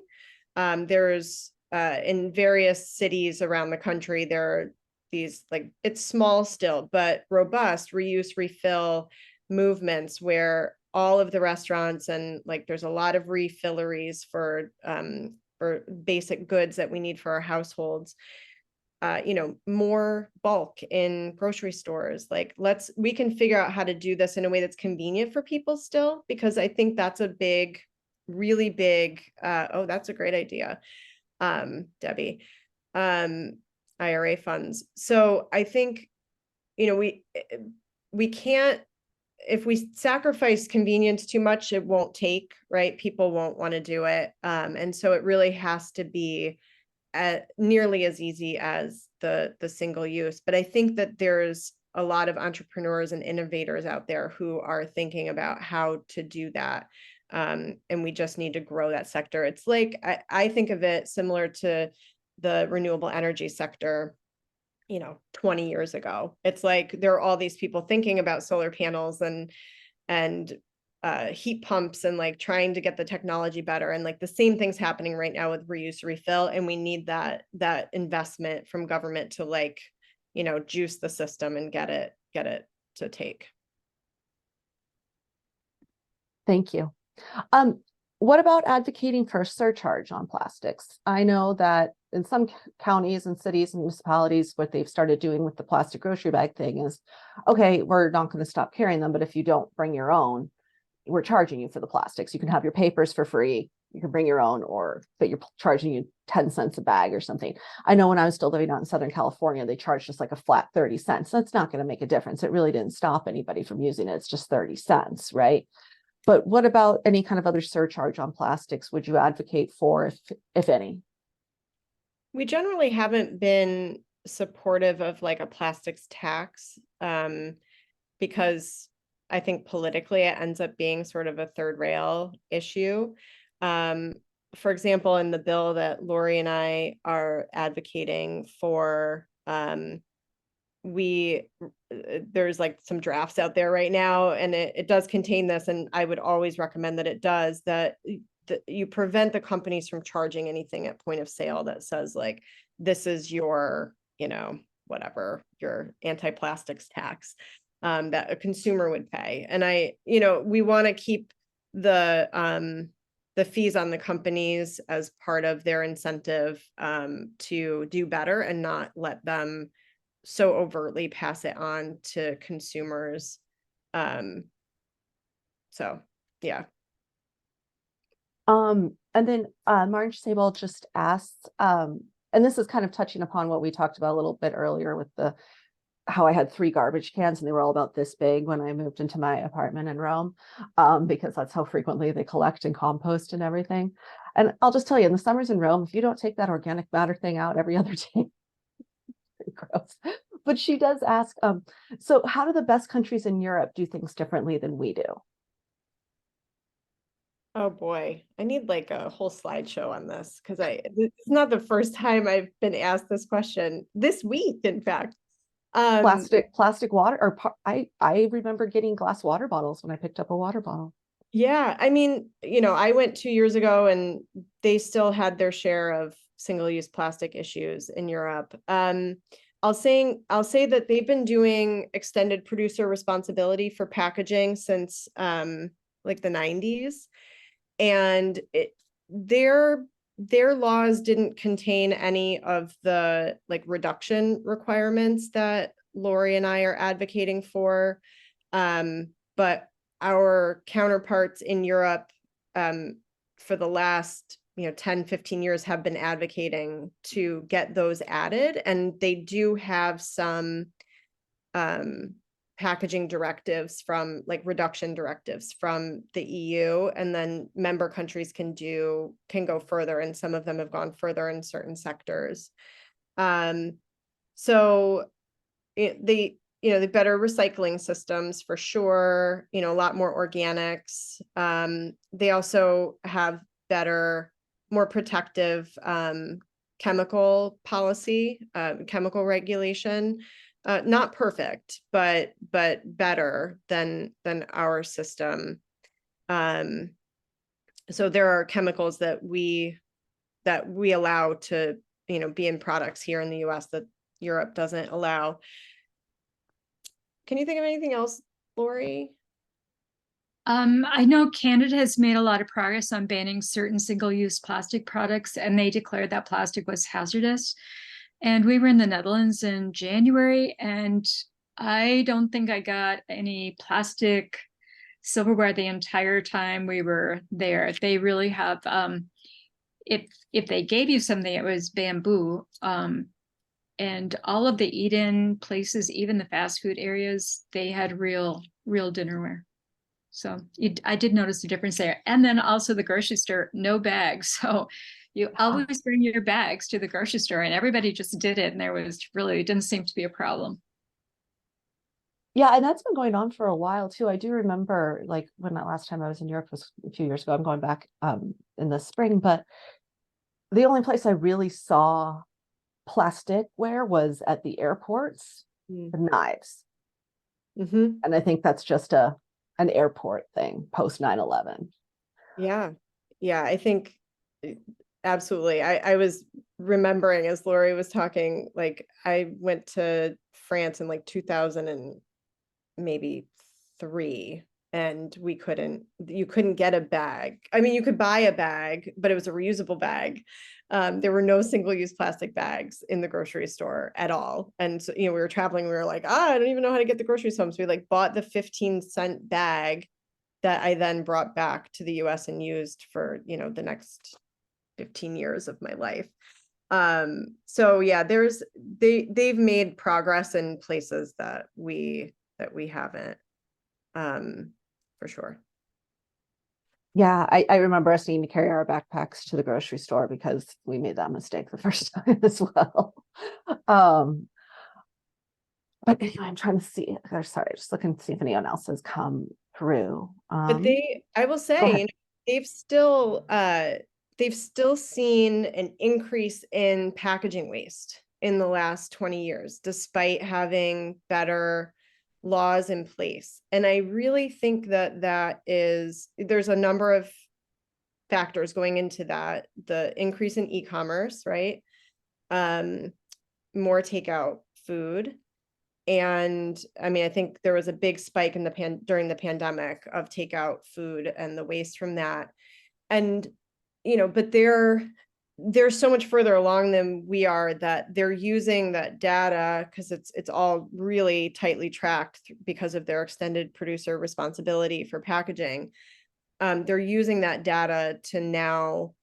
There's in various cities around the country, there are these, like, it's small still, but robust reuse refill movements where all of the restaurants, and like there's a lot of refilleries for basic goods that we need for our households, you know, more bulk in grocery stores. Like, we can figure out how to do this in a way that's convenient for people still, because I think that's a big, really big, oh, that's a great idea, Debbie, IRA funds. So I think, you know, we can't, if we sacrifice convenience too much, it won't take, right? People won't want to do it. And so it really has to be nearly as easy as the single use. But I think that there's a lot of entrepreneurs and innovators out there who are thinking about how to do that. And we just need to grow that sector. It's like, I think of it similar to the renewable energy sector, you know, 20 years ago. It's like there are all these people thinking about solar panels and heat pumps and like trying to get the technology better. And like the same thing's happening right now with reuse refill. And we need that investment from government to, like, you know, juice the system and get it to take. Thank you. What about advocating for a surcharge on plastics? I know that in some counties and cities and municipalities, what they've started doing with the plastic grocery bag thing is, okay, we're not going to stop carrying them, but if you don't bring your own, we're charging you for the plastics. You can have your papers for free. You can bring your own, but you're charging you 10 cents a bag or something. I know when I was still living out in Southern California, they charged us like a flat 30 cents. That's not going to make a difference. It really didn't stop anybody from using it. It's just 30 cents, right? But what about any kind of other surcharge on plastics would you advocate for, if any? We generally haven't been supportive of like a plastics tax, because I think politically it ends up being sort of a third rail issue. For example, in the bill that Lori and I are advocating for, there's like some drafts out there right now, and it does contain this, and I would always recommend that it does, that you prevent the companies from charging anything at point of sale that says like, this is your, you know, whatever, your anti-plastics tax that a consumer would pay. And you know, we want to keep the fees on the companies as part of their incentive to do better and not let them so overtly pass it on to consumers. So yeah. And then Marge Sable just asked, and this is kind of touching upon what we talked about a little bit earlier with how I had 3 garbage cans and they were all about this big when I moved into my apartment in Rome, because that's how frequently they collect and compost and everything. And I'll just tell you, in the summers in Rome, if you don't take that organic matter thing out every other day, pretty gross. But she does ask, so how do the best countries in Europe do things differently than we do? Oh boy, I need like a whole slideshow on this, because it's not the first time I've been asked this question this week, in fact. Plastic water, or I remember getting glass water bottles when I picked up a water bottle. Yeah, I mean, you know, I went 2 years ago and they still had their share of single-use plastic issues in Europe. I'll say that they've been doing extended producer responsibility for packaging since like the 90s. And their laws didn't contain any of the like reduction requirements that Lori and I are advocating for. But our counterparts in Europe for the last 10, 15 years have been advocating to get those added. And they do have some packaging directives from like reduction directives from the EU, and then member countries can go further, and some of them have gone further in certain sectors. So the better recycling systems for sure, a lot more organics. They also have better, more protective chemical policy, chemical regulation. Not perfect, but better than our system. So there are chemicals that we allow to be in products here in the US that Europe doesn't allow. Can you think of anything else, Lori? I know Canada has made a lot of progress on banning certain single-use plastic products, and they declared that plastic was hazardous. And we were in the Netherlands in January, and I don't think I got any plastic silverware the entire time we were there. They really have, if they gave you something, it was bamboo. And all of the eat-in places, even the fast food areas, they had real dinnerware. So I did notice a difference there. And then also the grocery store, no bags. So you always bring your bags to the grocery store, and everybody just did it. And it didn't seem to be a problem. Yeah, and that's been going on for a while too. I do remember like when that last time I was in Europe was a few years ago. I'm going back in the spring, but the only place I really saw plasticware was at the airports, the knives. And I think that's just an airport thing post 9/11. Yeah, I think absolutely. I was remembering as Lori was talking, like I went to France in like 2003, and you couldn't get a bag. I mean, you could buy a bag, but it was a reusable bag. There were no single-use plastic bags in the grocery store at all. And so, we were traveling, we were like, I don't even know how to get the groceries home. So we like bought the 15-cent bag that I then brought back to the US and used for, the next 15 years of my life. So yeah, they've made progress in places that we haven't, for sure. Yeah, I remember us needing to carry our backpacks to the grocery store because we made that mistake the first time as well. But anyway, I'm trying to see. Sorry, just looking to see if anyone else has come through. But I will say, they've still seen an increase in packaging waste in the last 20 years, despite having better laws in place. And I really think that there's a number of factors going into that. The increase in e-commerce, right? More takeout food. And I mean, I think there was a big spike in during the pandemic of takeout food and the waste from that. And, but they're so much further along than we are, that they're using that data because it's all really tightly tracked because of their extended producer responsibility for packaging. They're using that data to now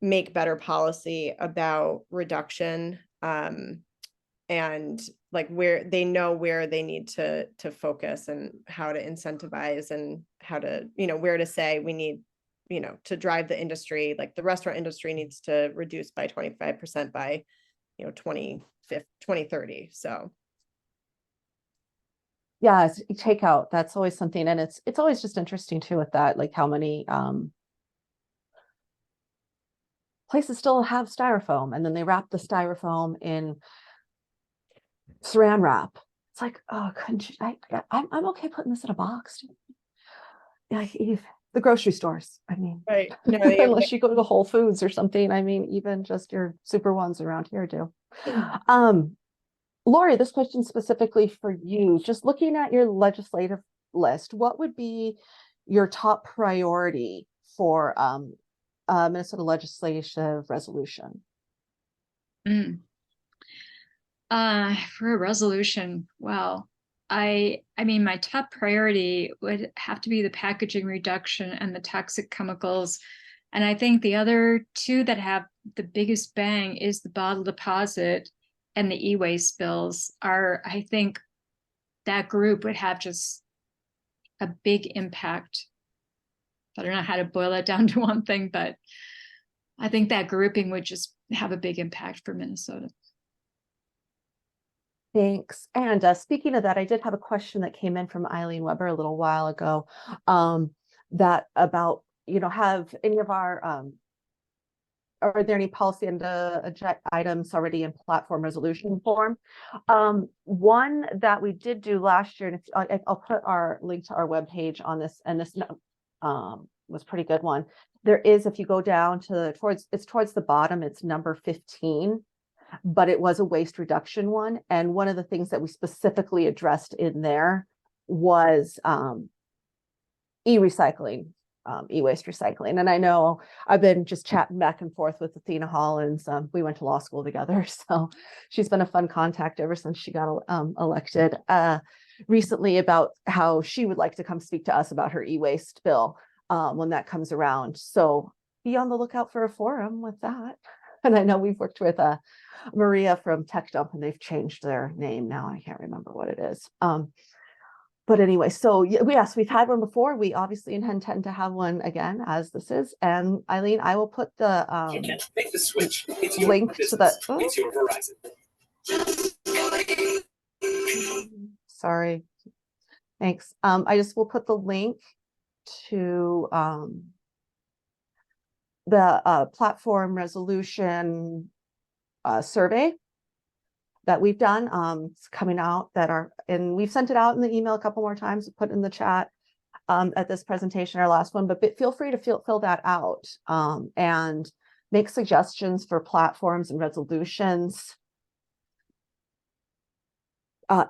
make better policy about reduction, and like where they need to focus and how to incentivize and how to, where to say we need, to drive the industry. Like the restaurant industry needs to reduce by 25% by, 2030. So. Yeah, takeout, that's always something. And it's always just interesting too with that, like how many places still have styrofoam, and then they wrap the styrofoam in saran wrap. It's like, oh, couldn't you? I'm okay putting this in a box. Like the grocery stores. I mean, right. No, unless you go to Whole Foods or something. I mean, even just your super ones around here do. Lori, this question specifically for you. Just looking at your legislative list, what would be your top priority for Minnesota legislative resolution? For a resolution, well, I mean, my top priority would have to be the packaging reduction and the toxic chemicals. And I think the other two that have the biggest bang is the bottle deposit and the e-waste bills. I think that group would have just a big impact. I don't know how to boil it down to one thing, but I think that grouping would just have a big impact for Minnesota. Thanks. And speaking of that, I did have a question that came in from Eileen Weber a little while ago, that about, have any of our, are there any policy and items already in platform resolution form? One that we did do last year, and I'll put our link to our webpage on this, and this was a pretty good one. There is, if you go down to towards the bottom, it's number 15. But it was a waste reduction one. And one of the things that we specifically addressed in there was e-recycling, e-waste recycling. And I know I've been just chatting back and forth with Athena Hollins. We went to law school together. So she's been a fun contact ever since she got elected recently, about how she would like to come speak to us about her e-waste bill when that comes around. So be on the lookout for a forum with that. And I know we've worked with Maria from Tech Dump, and they've changed their name now. I can't remember what it is. But anyway, so yes, we've had one before. We obviously intend to have one again, as this is. And Eileen, I will put the make the switch. It's link to the. Oh. It's your Verizon. Sorry. Thanks. I just will put the link to the platform resolution survey that we've done. It's coming out and we've sent it out in the email a couple more times, put in the chat at this presentation, our last one, but feel free to fill that out and make suggestions for platforms and resolutions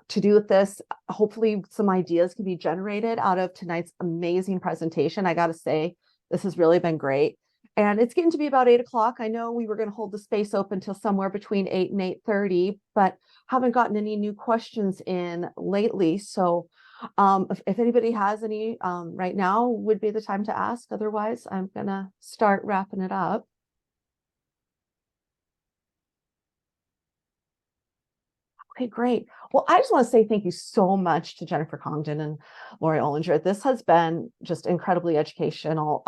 to do with this. Hopefully some ideas can be generated out of tonight's amazing presentation. I got to say, this has really been great. And it's getting to be about 8 o'clock. I know we were going to hold the space open till somewhere between 8 and 8:30, but haven't gotten any new questions in lately. So if anybody has any right now, would be the time to ask. Otherwise, I'm going to start wrapping it up. Okay, great. Well, I just want to say thank you so much to Jennifer Congdon and Lori Olinger. This has been just incredibly educational.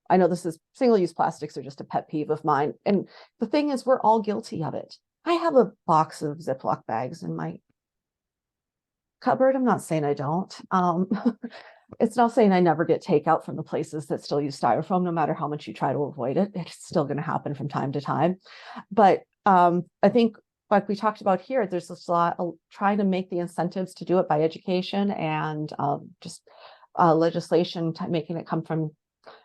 I know this is single-use plastics are just a pet peeve of mine. And the thing is, we're all guilty of it. I have a box of Ziploc bags in my cupboard. I'm not saying I don't. It's not saying I never get takeout from the places that still use styrofoam, no matter how much you try to avoid it. It's still going to happen from time to time. But I think, like we talked about here, there's this lot of trying to make the incentives to do it by education and just legislation, making it come from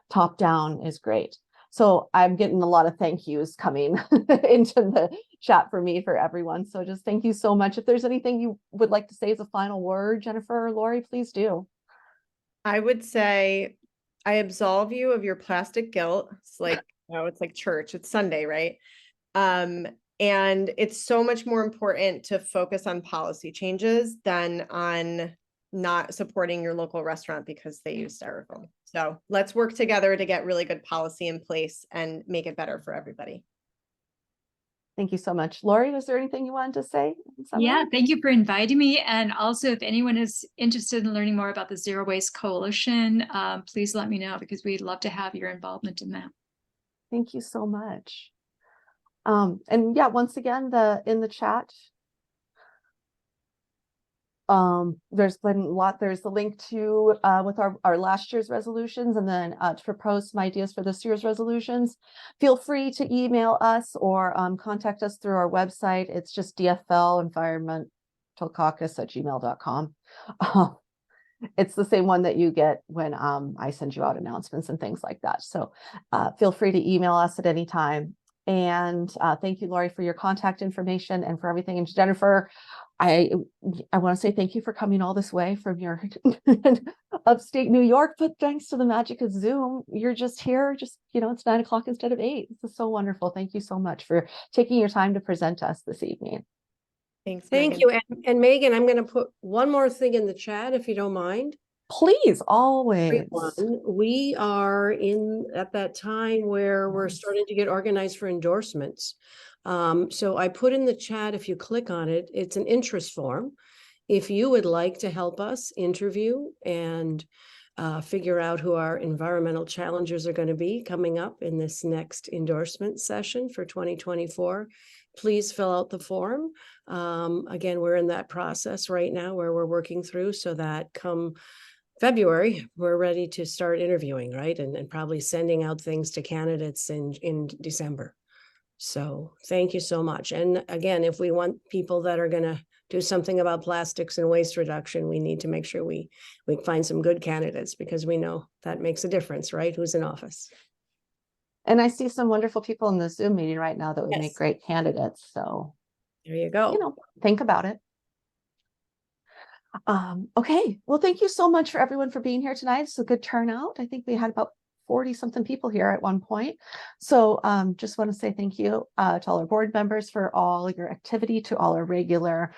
top down is great. So I'm getting a lot of thank yous coming into the chat for me, for everyone. So just thank you so much. If there's anything you would like to say as a final word, Jennifer or Lori, please do. I would say I absolve you of your plastic guilt. It's like, it's like church. It's Sunday, right? And it's so much more important to focus on policy changes than on not supporting your local restaurant because they use styrofoam. So let's work together to get really good policy in place and make it better for everybody. Thank you so much. Lori, was there anything you wanted to say? Yeah, thank you for inviting me. And also, if anyone is interested in learning more about the Zero Waste Coalition, please let me know, because we'd love to have your involvement in that. Thank you so much. And yeah, once again, in the chat, there's been a lot. There's the link to with our last year's resolutions, and then to propose some ideas for this year's resolutions. Feel free to email us or contact us through our website. It's just dflenvironmentalcaucus@gmail.com. It's the same one that you get when I send you out announcements and things like that. So feel free to email us at any time. And thank you, Lori, for your contact information and for everything. And Jennifer, I want to say thank you for coming all this way from your upstate New York, but thanks to the magic of Zoom, you're just here, just, it's 9 o'clock instead of 8. This is so wonderful. Thank you so much for taking your time to present to us this evening. Thanks. Thank Megan. you. And Megan, I'm going to put one more thing in the chat if you don't mind. Please, always. Everyone, we are at that time where we're starting to get organized for endorsements. So I put in the chat, if you click on it, it's an interest form. If you would like to help us interview and figure out who our environmental challengers are going to be coming up in this next endorsement session for 2024, please fill out the form. Again, we're in that process right now where we're working through so that come February, we're ready to start interviewing, right? And probably sending out things to candidates in December. So thank you so much. And again, if we want people that are going to do something about plastics and waste reduction, we need to make sure we find some good candidates, because we know that makes a difference, right? Who's in office. And I see some wonderful people in the Zoom meeting right now that would make Yes. great candidates. So There you go. think about it. Okay. Well, thank you so much for everyone for being here tonight. It's a good turnout. I think we had about 40 something people here at one point. So just want to say thank you to all our board members for all your activity, to all our regular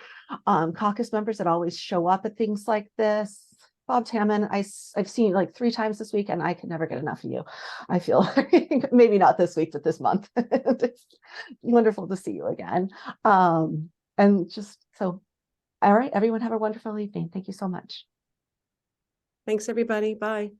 caucus members that always show up at things like this. Bob Tamman, I've seen like 3 times this week, and I can never get enough of you. I feel maybe not this week, but this month. It's wonderful to see you again. And just so, all right, everyone have a wonderful evening. Thank you so much. Thanks, everybody. Bye.